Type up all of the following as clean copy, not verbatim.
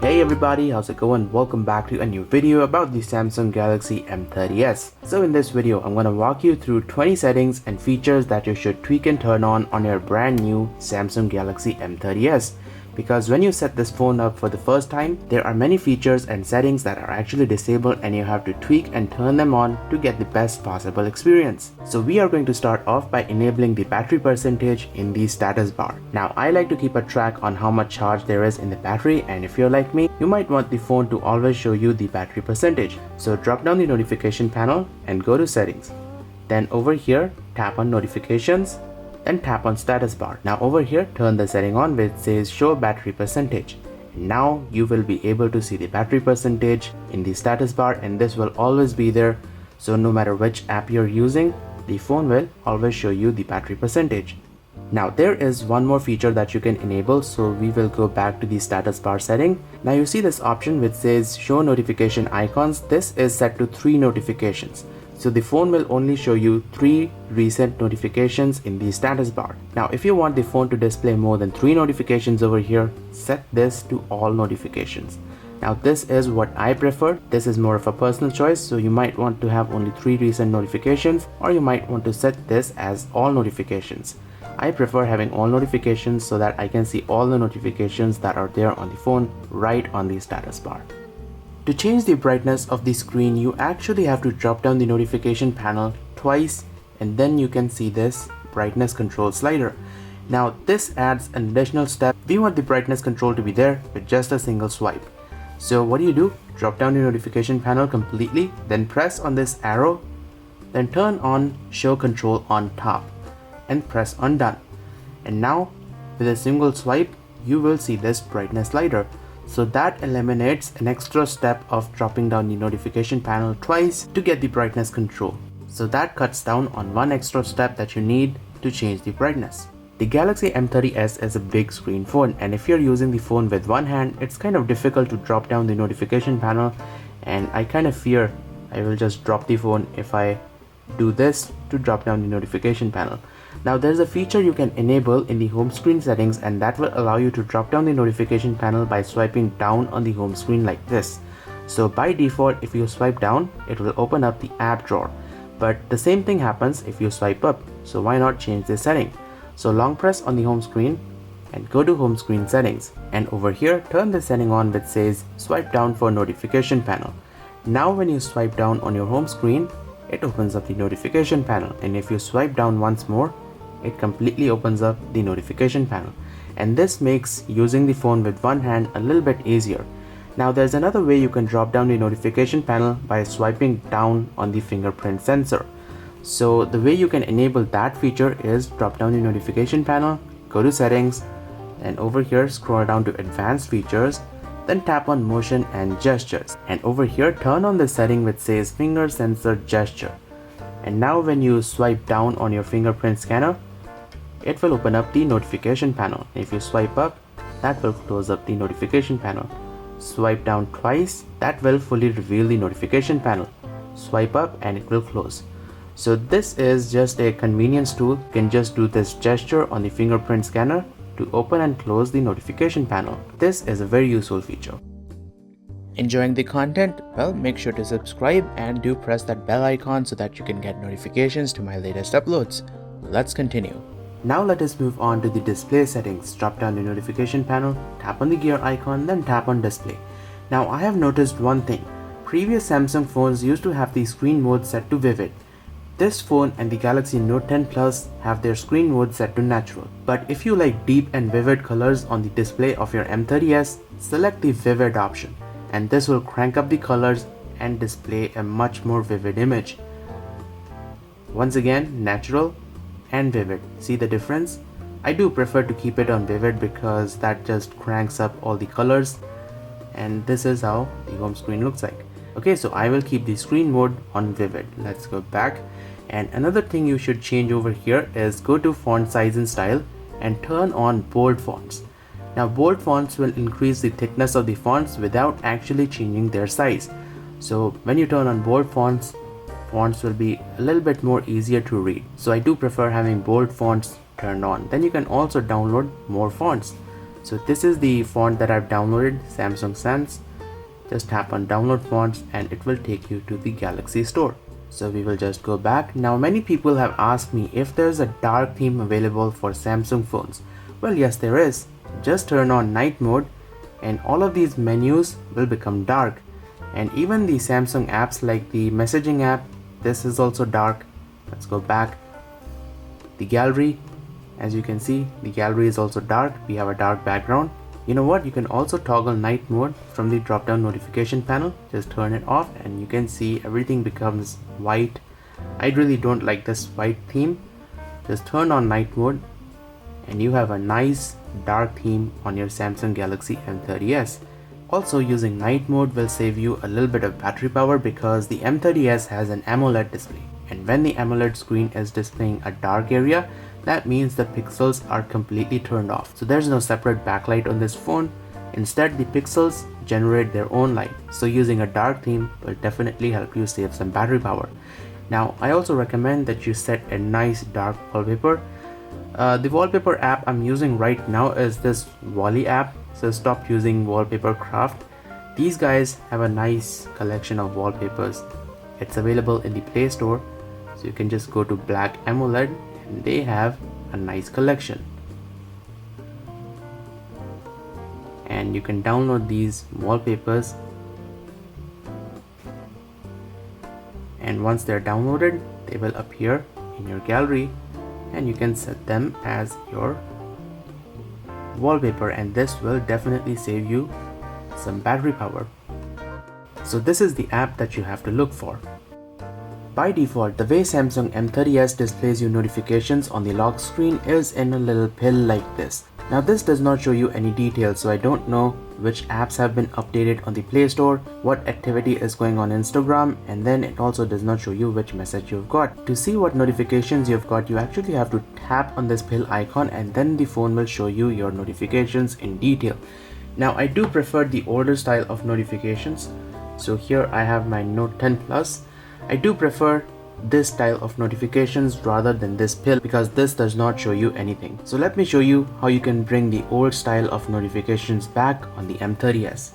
Hey everybody, how's it going? Welcome back to a new video about the Samsung Galaxy M30s. So in this video, I'm going to walk you through 20 settings and features that you should tweak and turn on your brand new Samsung Galaxy M30s. Because when you set this phone up for the first time, there are many features and settings that are actually disabled and you have to tweak and turn them on to get the best possible experience. So we are going to start off by enabling the battery percentage in the status bar. Now I like to keep a track on how much charge there is in the battery, and if you're like me, you might want the phone to always show you the battery percentage. So drop down the notification panel and go to settings. Then over here, tap on notifications. Then tap on status bar. Now over here, turn the setting on which says show battery percentage. Now you will be able to see the battery percentage in the status bar, and this will always be there. So no matter which app you're using, the phone will always show you the battery percentage. Now there is one more feature that you can enable, so we will go back to the status bar setting. Now you see this option which says show notification icons. This is set to 3 notifications. So the phone will only show you 3 recent notifications in the status bar. Now if you want the phone to display more than 3 notifications over here, set this to all notifications. Now this is what I prefer. This is more of a personal choice, so you might want to have only 3 recent notifications, or you might want to set this as all notifications. I prefer having all notifications so that I can see all the notifications that are there on the phone right on the status bar. To change the brightness of the screen, you actually have to drop down the notification panel twice, and then you can see this brightness control slider. Now this adds an additional step. We want the brightness control to be there with just a single swipe. So what do? Drop down the notification panel completely, then press on this arrow, then turn on show control on top and press on done. And now with a single swipe, you will see this brightness slider. So that eliminates an extra step of dropping down the notification panel twice to get the brightness control. So that cuts down on one extra step that you need to change the brightness. The Galaxy M30s is a big screen phone, and if you're using the phone with one hand, it's kind of difficult to drop down the notification panel, and I kind of fear I will just drop the phone if I do this to drop down the notification panel. Now there's a feature you can enable in the home screen settings, and that will allow you to drop down the notification panel by swiping down on the home screen like this. So by default, if you swipe down, it will open up the app drawer, but the same thing happens if you swipe up. So why not change this setting? So long press on the home screen and go to home screen settings, and over here turn the setting on which says swipe down for notification panel. Now when you swipe down on your home screen, it opens up the notification panel, and if you swipe down once more, it completely opens up the notification panel, and this makes using the phone with one hand a little bit easier. Now there's another way you can drop down the notification panel by swiping down on the fingerprint sensor. So the way you can enable that feature is drop down the notification panel, go to settings, and over here scroll down to advanced features, then tap on motion and gestures, and over here turn on the setting which says finger sensor gesture. And now when you swipe down on your fingerprint scanner, it will open up the notification panel. If you swipe up, that will close up the notification panel. Swipe down twice, that will fully reveal the notification panel. Swipe up and it will close. So this is just a convenience tool. You can just do this gesture on the fingerprint scanner to open and close the notification panel. This is a very useful feature. Enjoying the content? Well, make sure to subscribe and do press that bell icon so that you can get notifications to my latest uploads. Let's continue. Now let us move on to the display settings. Drop down the notification panel, tap on the gear icon, then tap on display. Now I have noticed one thing. Previous Samsung phones used to have the screen mode set to vivid. This phone and the Galaxy Note 10 Plus have their screen mode set to natural. But if you like deep and vivid colors on the display of your M30s, select the vivid option, and this will crank up the colors and display a much more vivid image. Once again, natural and vivid. See the difference? I do prefer to keep it on vivid because that just cranks up all the colors, and this is how the home screen looks like. Okay, so I will keep the screen mode on vivid. Let's go back. And another thing you should change over here is go to font size and style and turn on bold fonts. Now bold fonts will increase the thickness of the fonts without actually changing their size. So when you turn on bold fonts, fonts will be a little bit more easier to read. So I do prefer having bold fonts turned on. Then you can also download more fonts. So this is the font that I've downloaded, Samsung Sans. Just tap on download fonts and it will take you to the Galaxy store. So we will just go back. Now many people have asked me if there's a dark theme available for Samsung phones. Well, yes, there is. Just turn on night mode and all of these menus will become dark. And even the Samsung apps like the messaging app, this is also dark. Let's go back. The gallery, as you can see, the gallery is also dark. We have a dark background. You know what? You can also toggle night mode from the drop down notification panel. Just turn it off and you can see everything becomes white. I really don't like this white theme. Just turn on night mode and you have a nice dark theme on your Samsung Galaxy M30s. Also, using night mode will save you a little bit of battery power because the M30s has an AMOLED display, and when the AMOLED screen is displaying a dark area, that means the pixels are completely turned off. So there's no separate backlight on this phone. Instead, the pixels generate their own light. So using a dark theme will definitely help you save some battery power. Now, I also recommend that you set a nice dark wallpaper. The wallpaper app I'm using right now is this Wally app. So stop using Wallpaper Craft. These guys have a nice collection of wallpapers. It's available in the Play Store. So you can just go to Black AMOLED and they have a nice collection. And you can download these wallpapers. And once they're downloaded, they will appear in your gallery and you can set them as your wallpaper, and this will definitely save you some battery power. So this is the app that you have to look for. By default, the way Samsung M30s displays you notifications on the lock screen is in a little pill like this. Now this does not show you any details, so I don't know which apps have been updated on the Play Store, what activity is going on Instagram, and then it also does not show you which message you've got. To see what notifications you've got, you actually have to tap on this pill icon and then the phone will show you your notifications in detail. Now I do prefer the older style of notifications. So here I have my Note 10 Plus. I do prefer this style of notifications rather than this pill because this does not show you anything. So let me show you how you can bring the old style of notifications back on the M30s.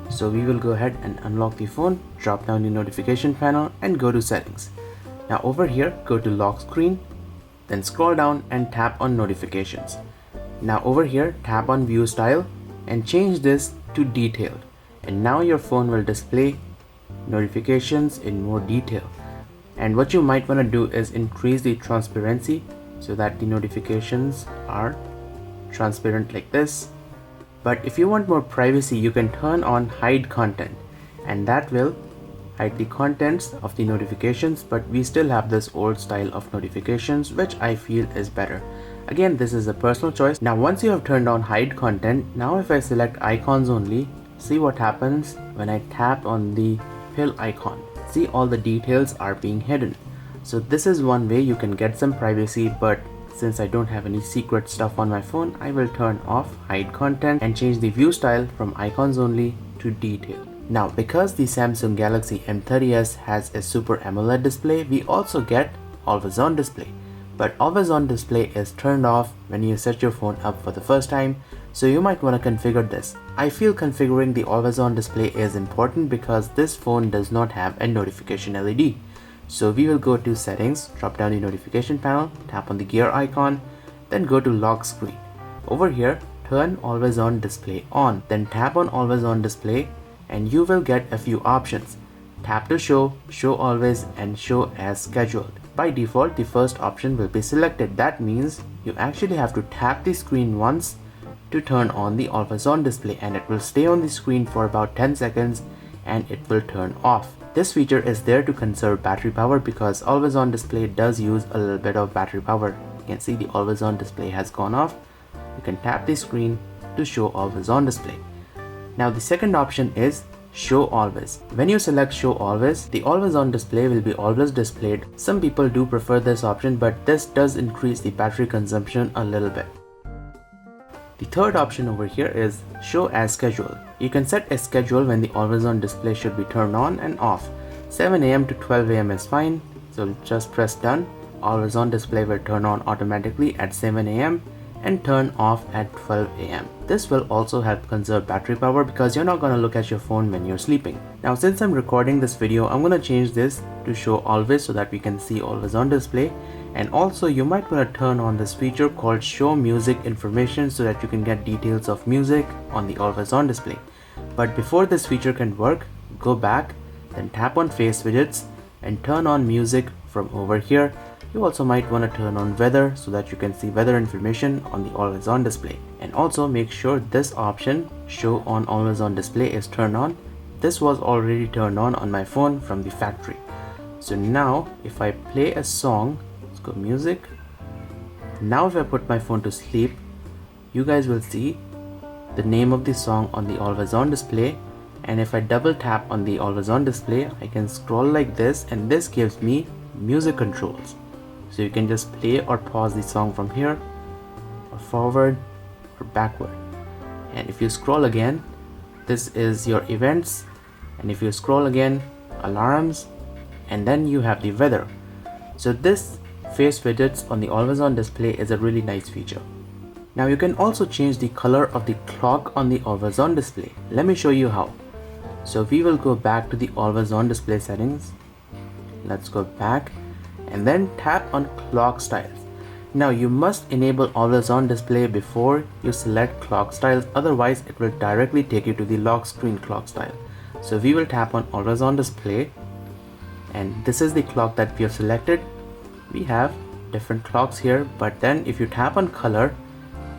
So we will go ahead and unlock the phone, drop down the notification panel and go to settings. Now over here, go to lock screen, then scroll down and tap on notifications. Now over here, tap on view style and change this to detailed. And now your phone will display notifications in more detail. And what you might want to do is increase the transparency so that the notifications are transparent like this. But if you want more privacy, you can turn on hide content and that will hide the contents of the notifications, but we still have this old style of notifications which I feel is better. Again, this is a personal choice. Now once you have turned on hide content, now if I select icons only, see what happens when I tap on the pill icon. See, all the details are being hidden. So this is one way you can get some privacy, but since I don't have any secret stuff on my phone, I will turn off hide content and change the view style from icons only to detail. Now because the Samsung Galaxy M30s has a Super AMOLED display, we also get always on display. But always on display is turned off when you set your phone up for the first time, so you might want to configure this. I feel configuring the always on display is important because this phone does not have a notification LED. So we will go to settings, drop down the notification panel, tap on the gear icon, then go to lock screen. Over here, turn always on display on, then tap on always on display and you will get a few options. Tap to show, show always and show as scheduled. By default, the first option will be selected. That means you actually have to tap the screen once to turn on the always on display, and it will stay on the screen for about 10 seconds and it will turn off. This feature is there to conserve battery power because always on display does use a little bit of battery power. You can see the always on display has gone off. You can tap the screen to show always on display. Now the second option is show always. When you select show always, the always on display will be always displayed. Some people do prefer this option, but this does increase the battery consumption a little bit. The third option over here is show as scheduled. You can set a schedule when the always on display should be turned on and off. 7 AM to 12 AM is fine, so just press done. Always on display will turn on automatically at 7 AM and turn off at 12 AM. This will also help conserve battery power because you're not going to look at your phone when you're sleeping. Now since I'm recording this video, I'm going to change this to show always so that we can see always on display. And also you might want to turn on this feature called show music information so that you can get details of music on the always on display. But before this feature can work, go back, then tap on face widgets and turn on music from over here. You also might want to turn on weather so that you can see weather information on the always on display. And also make sure this option show on always on display is turned on. This was already turned on my phone from the factory. So now if I play a song, let's go music. Now if I put my phone to sleep, you guys will see the name of the song on the always on display. And if I double tap on the always on display, I can scroll like this and this gives me music controls. So you can just play or pause the song from here, or forward or backward. And if you scroll again, this is your events. And if you scroll again, alarms, and then you have the weather. So this face widgets on the always on display is a really nice feature. Now you can also change the color of the clock on the always on display. Let me show you how. So we will go back to the always on display settings. Let's go back and then tap on clock styles. Now you must enable always on display before you select clock styles, otherwise it will directly take you to the lock screen clock style. So we will tap on always on display and this is the clock that we have selected. We have different clocks here, but then if you tap on color,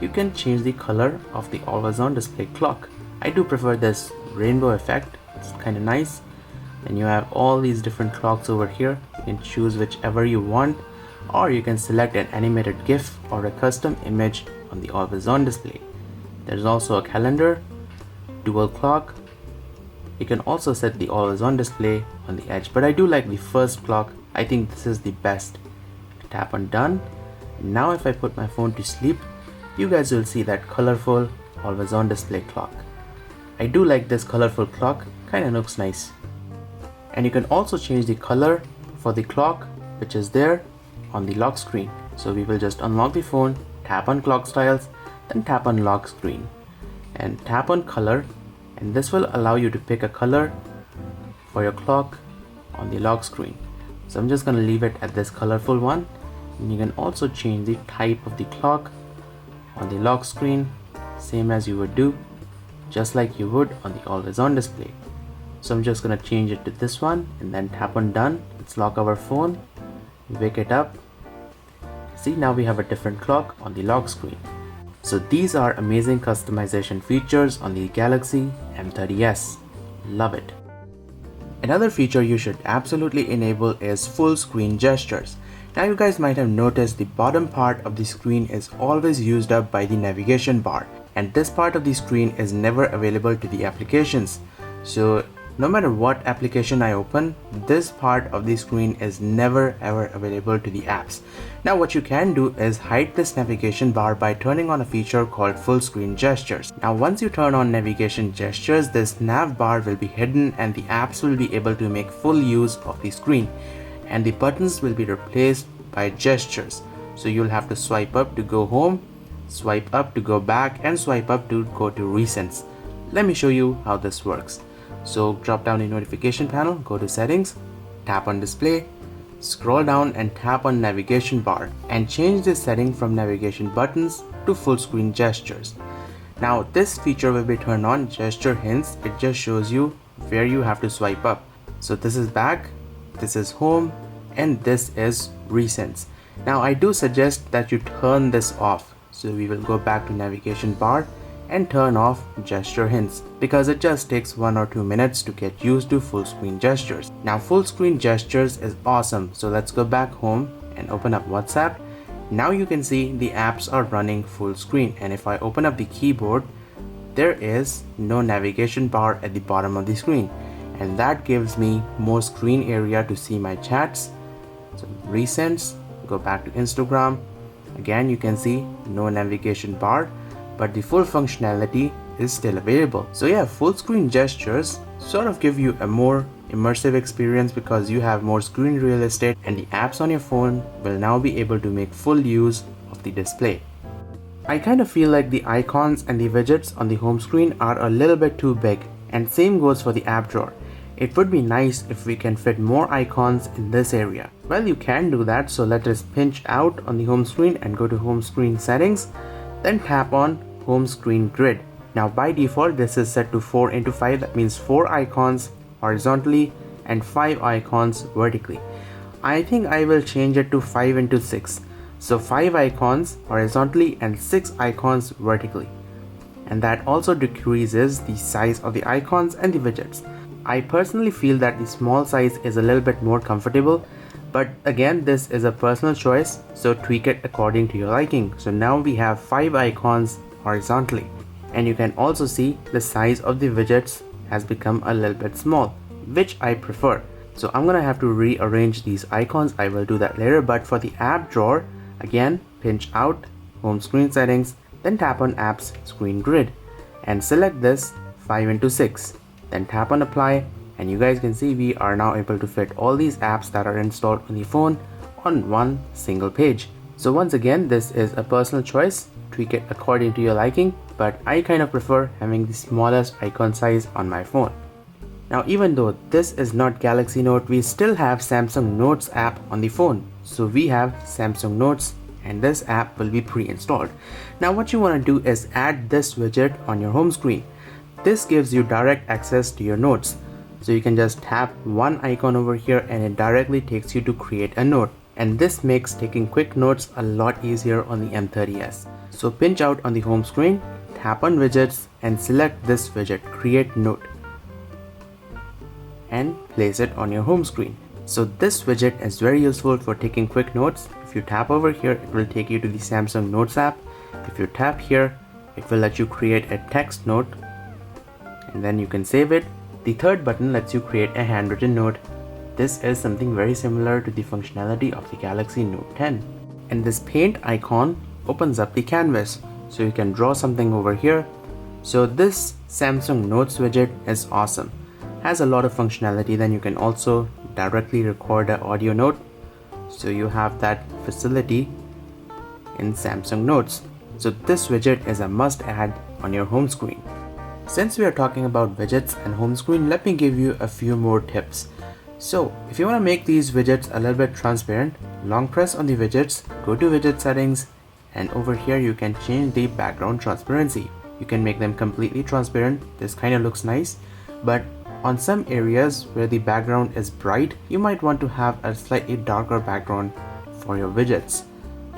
you can change the color of the always on display clock. I do prefer this rainbow effect, it's kind of nice. And you have all these different clocks over here. You can choose whichever you want, or you can select an animated GIF or a custom image on the always on display. There's also a calendar, dual clock. You can also set the always on display on the edge, but I do like the first clock. I think this is the best. Tap on done. Now if I put my phone to sleep, you guys will see that colorful always on display clock. I do like this colorful clock, kind of looks nice. And you can also change the color for the clock which is there on the lock screen. So we will just unlock the phone, tap on clock styles, then tap on lock screen and tap on color, and this will allow you to pick a color for your clock on the lock screen. So I'm just going to leave it at this colorful one. And you can also change the type of the clock on the lock screen, same as you would do, just like you would on the always on display. So I'm just gonna change it to this one and then tap on done. Let's lock our phone, wake it up. See, now we have a different clock on the lock screen. So these are amazing customization features on the Galaxy M30s. Love it. Another feature you should absolutely enable is full screen gestures. Now you guys might have noticed the bottom part of the screen is always used up by the navigation bar, and this part of the screen is never available to the applications. So no matter what application I open, this part of the screen is never ever available to the apps. Now what you can do is hide this navigation bar by turning on a feature called full screen gestures. Now once you turn on navigation gestures, this nav bar will be hidden and the apps will be able to make full use of the screen, and the buttons will be replaced by gestures. So you'll have to swipe up to go home, swipe up to go back, and swipe up to go to recents. Let me show you how this works. So drop down the notification panel, go to settings, tap on display, scroll down and tap on navigation bar and change the setting from navigation buttons to full screen gestures. Now this feature will be turned on, gesture hints. It just shows you where you have to swipe up. So this is back, this is home, and this is recents. Now I do suggest that you turn this off. So we will go back to navigation bar and turn off gesture hints because it just takes 1 or 2 minutes to get used to full screen gestures. Now full screen gestures is awesome, so let's go back home and open up WhatsApp. Now you can see the apps are running full screen, and if I open up the keyboard, there is no navigation bar at the bottom of the screen, and that gives me more screen area to see my chats. So recents, go back to Instagram, again you can see no navigation bar, but the full functionality is still available. So yeah, full screen gestures sort of give you a more immersive experience because you have more screen real estate and the apps on your phone will now be able to make full use of the display. I kind of feel like the icons and the widgets on the home screen are a little bit too big, and same goes for the app drawer. It would be nice if we can fit more icons in this area. Well, you can do that, so let us pinch out on the home screen and go to home screen settings, then tap on home screen grid. Now by default this is set to 4x5, that means 4 icons horizontally and 5 icons vertically. I think I will change it to 5x6. So 5 icons horizontally and 6 icons vertically. And that also decreases the size of the icons and the widgets. I personally feel that the small size is a little bit more comfortable, but again this is a personal choice, so tweak it according to your liking. So now we have 5 icons horizontally, and you can also see the size of the widgets has become a little bit small, which I prefer. So I'm gonna have to rearrange these icons. I will do that later, but for the app drawer, again pinch out, home screen settings, then tap on apps screen grid and select this 5x6. Then tap on apply, and you guys can see we are now able to fit all these apps that are installed on the phone on one single page. So once again, this is a personal choice, tweak it according to your liking, but I kind of prefer having the smallest icon size on my phone. Now even though this is not Galaxy Note, we still have Samsung Notes app on the phone. So we have Samsung Notes and this app will be pre-installed. Now what you want to do is add this widget on your home screen. This gives you direct access to your notes. So you can just tap one icon over here and it directly takes you to create a note. And this makes taking quick notes a lot easier on the M30s. So pinch out on the home screen, tap on widgets and select this widget, create note, and place it on your home screen. So this widget is very useful for taking quick notes. If you tap over here, it will take you to the Samsung Notes app. If you tap here, it will let you create a text note and then you can save it. The third button lets you create a handwritten note. This is something very similar to the functionality of the Galaxy Note 10. And this paint icon opens up the canvas, so you can draw something over here. So this Samsung Notes widget is awesome. Has a lot of functionality. Then you can also directly record an audio note, so you have that facility in Samsung Notes. So this widget is a must add on your home screen. Since we are talking about widgets and home screen, let me give you a few more tips. So if you want to make these widgets a little bit transparent, long press on the widgets, go to widget settings, and over here you can change the background transparency. You can make them completely transparent. This kind of looks nice, but on some areas where the background is bright, you might want to have a slightly darker background for your widgets.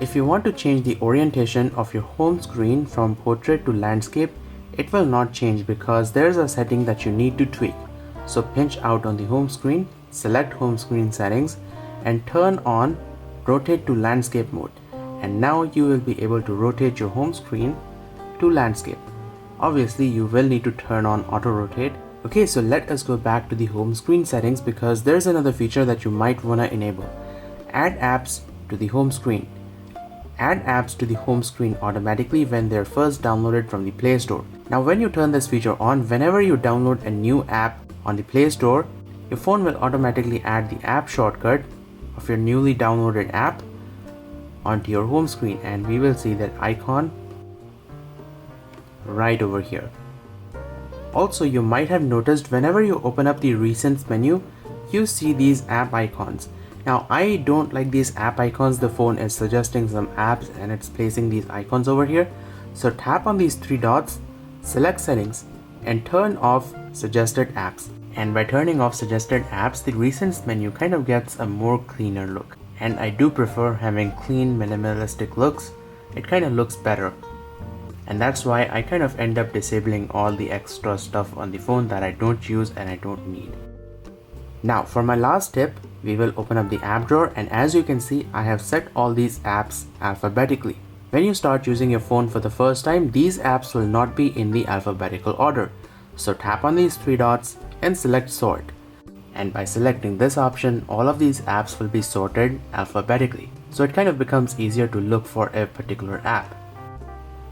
If you want to change the orientation of your home screen from portrait to landscape, it will not change because there's a setting that you need to tweak. So pinch out on the home screen, select home screen settings and turn on rotate to landscape mode. And now you will be able to rotate your home screen to landscape. Obviously you will need to turn on auto rotate. Okay, so let us go back to the home screen settings because there's another feature that you might want to enable. Add apps to the home screen. Add apps to the home screen automatically when they're first downloaded from the Play Store. Now when you turn this feature on, whenever you download a new app on the Play Store, your phone will automatically add the app shortcut of your newly downloaded app onto your home screen, and we will see that icon right over here. Also, you might have noticed whenever you open up the recents menu, you see these app icons. Now I don't like these app icons. The phone is suggesting some apps and it's placing these icons over here. So tap on these three dots, select settings and turn off suggested apps. And by turning off suggested apps, the recents menu kind of gets a more cleaner look. And I do prefer having clean minimalistic looks. It kind of looks better. And that's why I kind of end up disabling all the extra stuff on the phone that I don't use and I don't need. Now for my last tip, we will open up the app drawer, and as you can see, I have set all these apps alphabetically. When you start using your phone for the first time, these apps will not be in the alphabetical order. So tap on these three dots and select sort. And by selecting this option, all of these apps will be sorted alphabetically. So it kind of becomes easier to look for a particular app.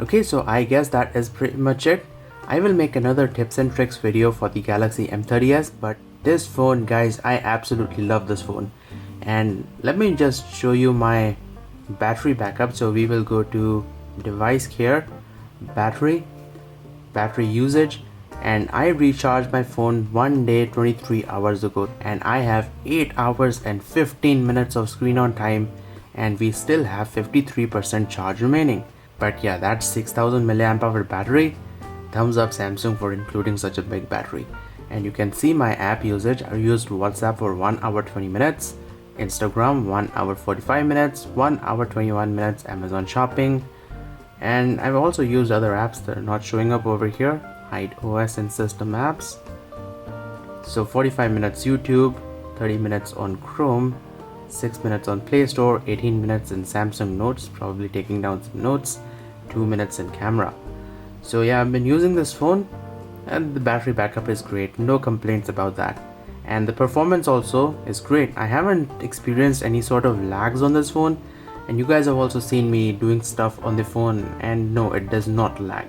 Okay, so I guess that is pretty much it. I will make another tips and tricks video for the Galaxy M30s, but this phone, guys, I absolutely love this phone. And let me just show you my battery backup. So we will go to device care, battery usage, and I recharged my phone one day 23 hours ago and I have 8 hours and 15 minutes of screen on time and we still have 53% charge remaining. But yeah, that's 6000 milliamp hour battery. Thumbs up Samsung for including such a big battery. And you can see my app usage. I used WhatsApp for 1 hour 20 minutes, Instagram 1 hour 45 minutes, 1 hour 21 minutes Amazon shopping, and I've also used other apps that are not showing up over here, hide OS and system apps. So 45 minutes YouTube, 30 minutes on Chrome, 6 minutes on Play Store, 18 minutes in Samsung Notes, probably taking down some notes, 2 minutes in camera. So yeah, I've been using this phone and the battery backup is great, no complaints about that. And the performance also is great. I haven't experienced any sort of lags on this phone, and you guys have also seen me doing stuff on the phone and no, it does not lag.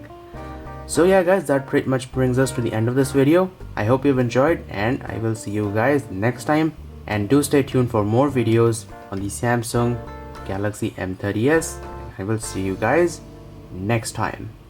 So yeah guys, that pretty much brings us to the end of this video. I hope you've enjoyed and I will see you guys next time, and do stay tuned for more videos on the Samsung Galaxy M30s. I will see you guys next time.